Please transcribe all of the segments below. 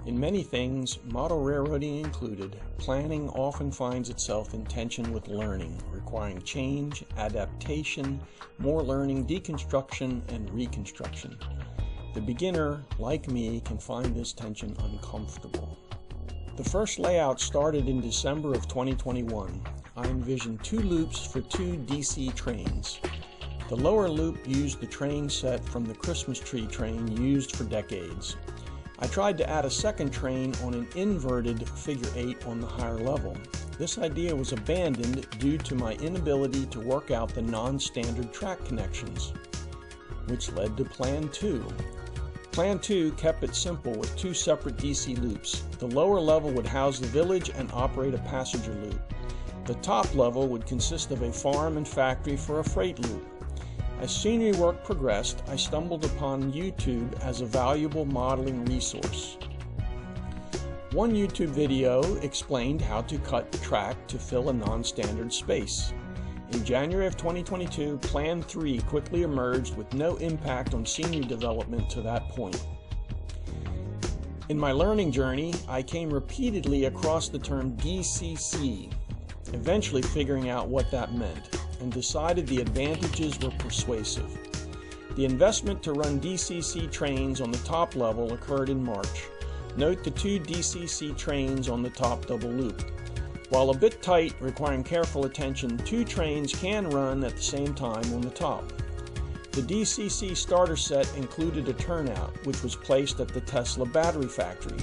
In many things, model railroading included, planning often finds itself in tension with learning, requiring change, adaptation, more learning, deconstruction, and reconstruction. The beginner, like me, can find this tension uncomfortable. The first layout started in December of 2021. I envisioned 2 loops for 2 DC trains. The lower loop used the train set from the Christmas tree train used for decades. I tried to add a second train on an inverted figure 8 on the higher level. This idea was abandoned due to my inability to work out the non-standard track connections, which led to Plan 2. Plan 2 kept it simple with 2 separate DC loops. The lower level would house the village and operate a passenger loop. The top level would consist of a farm and factory for a freight loop. As scenery work progressed, I stumbled upon YouTube as a valuable modeling resource. One YouTube video explained how to cut track to fill a non-standard space. In January of 2022, Plan 3 quickly emerged with no impact on scenery development to that point. In my learning journey, I came repeatedly across the term DCC, eventually figuring out what that meant, and decided the advantages were persuasive. The investment to run DCC trains on the top level occurred in March. Note the 2 DCC trains on the top double loop. While a bit tight, requiring careful attention, 2 trains can run at the same time on the top. The DCC starter set included a turnout, which was placed at the Tesla battery factory.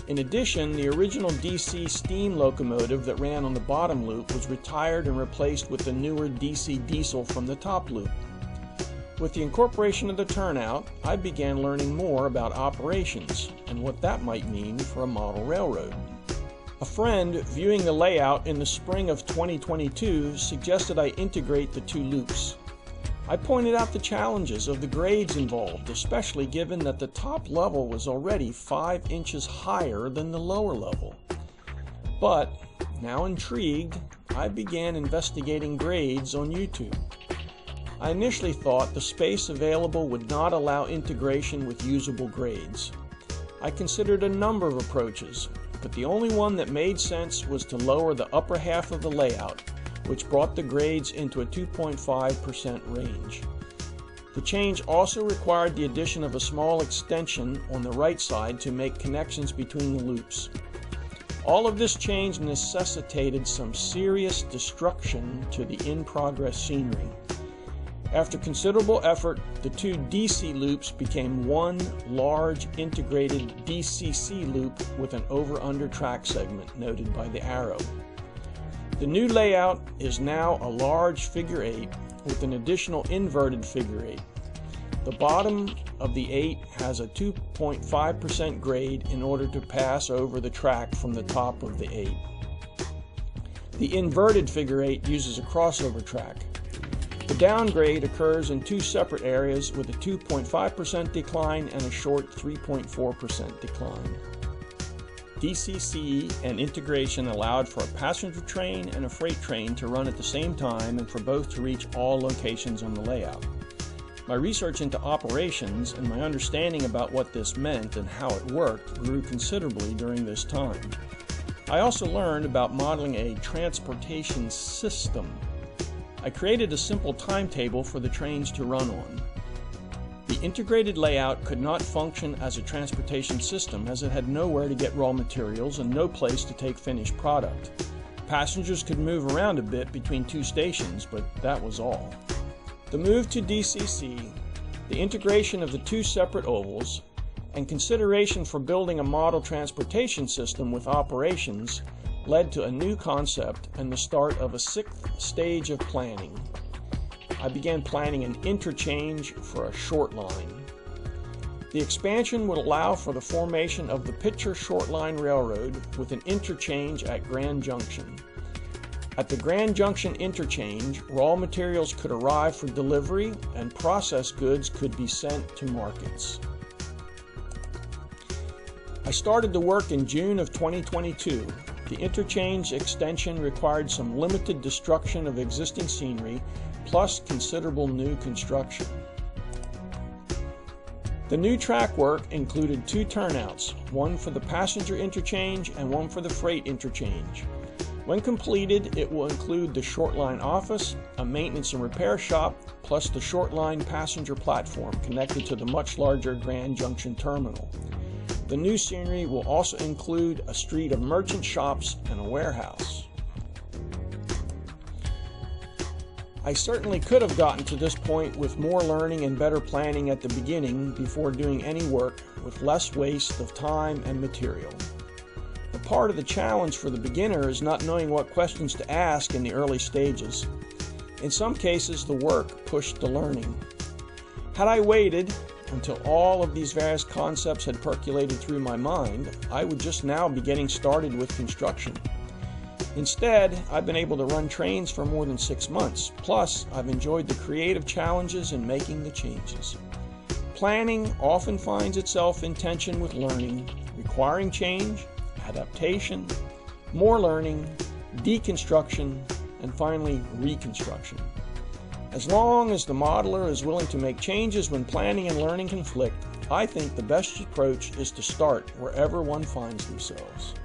In addition, the original DC steam locomotive that ran on the bottom loop was retired and replaced with the newer DC diesel from the top loop. With the incorporation of the turnout, I began learning more about operations and what that might mean for a model railroad. A friend, viewing the layout in the spring of 2022, suggested I integrate the 2 loops. I pointed out the challenges of the grades involved, especially given that the top level was already 5 inches higher than the lower level. But, now intrigued, I began investigating grades on YouTube. I initially thought the space available would not allow integration with usable grades. I considered a number of approaches, but the only one that made sense was to lower the upper half of the layout, which brought the grades into a 2.5% range. The change also required the addition of a small extension on the right side to make connections between the loops. All of this change necessitated some serious destruction to the in-progress scenery. After considerable effort, the 2 DC loops became one large integrated DCC loop with an over-under track segment noted by the arrow. The new layout is now a large figure 8 with an additional inverted figure 8. The bottom of the 8 has a 2.5% grade in order to pass over the track from the top of the 8. The inverted figure 8 uses a crossover track. The downgrade occurs in 2 separate areas with a 2.5% decline and a short 3.4% decline. DCC and integration allowed for a passenger train and a freight train to run at the same time and for both to reach all locations on the layout. My research into operations and my understanding about what this meant and how it worked grew considerably during this time. I also learned about modeling a transportation system. I created a simple timetable for the trains to run on. The integrated layout could not function as a transportation system as it had nowhere to get raw materials and no place to take finished product. Passengers could move around a bit between 2 stations, but that was all. The move to DCC, the integration of the 2 separate ovals, and consideration for building a model transportation system with operations led to a new concept and the start of a 6th stage of planning. I began planning an interchange for a short line. The expansion would allow for the formation of the Pitcher Short Line Railroad with an interchange at Grand Junction. At the Grand Junction interchange, raw materials could arrive for delivery and processed goods could be sent to markets. I started the work in June of 2022. The interchange extension required some limited destruction of existing scenery, plus considerable new construction. The new track work included 2 turnouts, one for the passenger interchange and one for the freight interchange. When completed, it will include the short line office, a maintenance and repair shop, plus the short line passenger platform connected to the much larger Grand Junction terminal. The new scenery will also include a street of merchant shops and a warehouse. I certainly could have gotten to this point with more learning and better planning at the beginning before doing any work, with less waste of time and material. A part of the challenge for the beginner is not knowing what questions to ask in the early stages. In some cases, the work pushed the learning. Had I waited until all of these various concepts had percolated through my mind, I would just now be getting started with construction. Instead, I've been able to run trains for more than 6 months. Plus, I've enjoyed the creative challenges in making the changes. Planning often finds itself in tension with learning, requiring change, adaptation, more learning, deconstruction, and finally reconstruction. As long as the modeler is willing to make changes when planning and learning conflict, I think the best approach is to start wherever one finds themselves.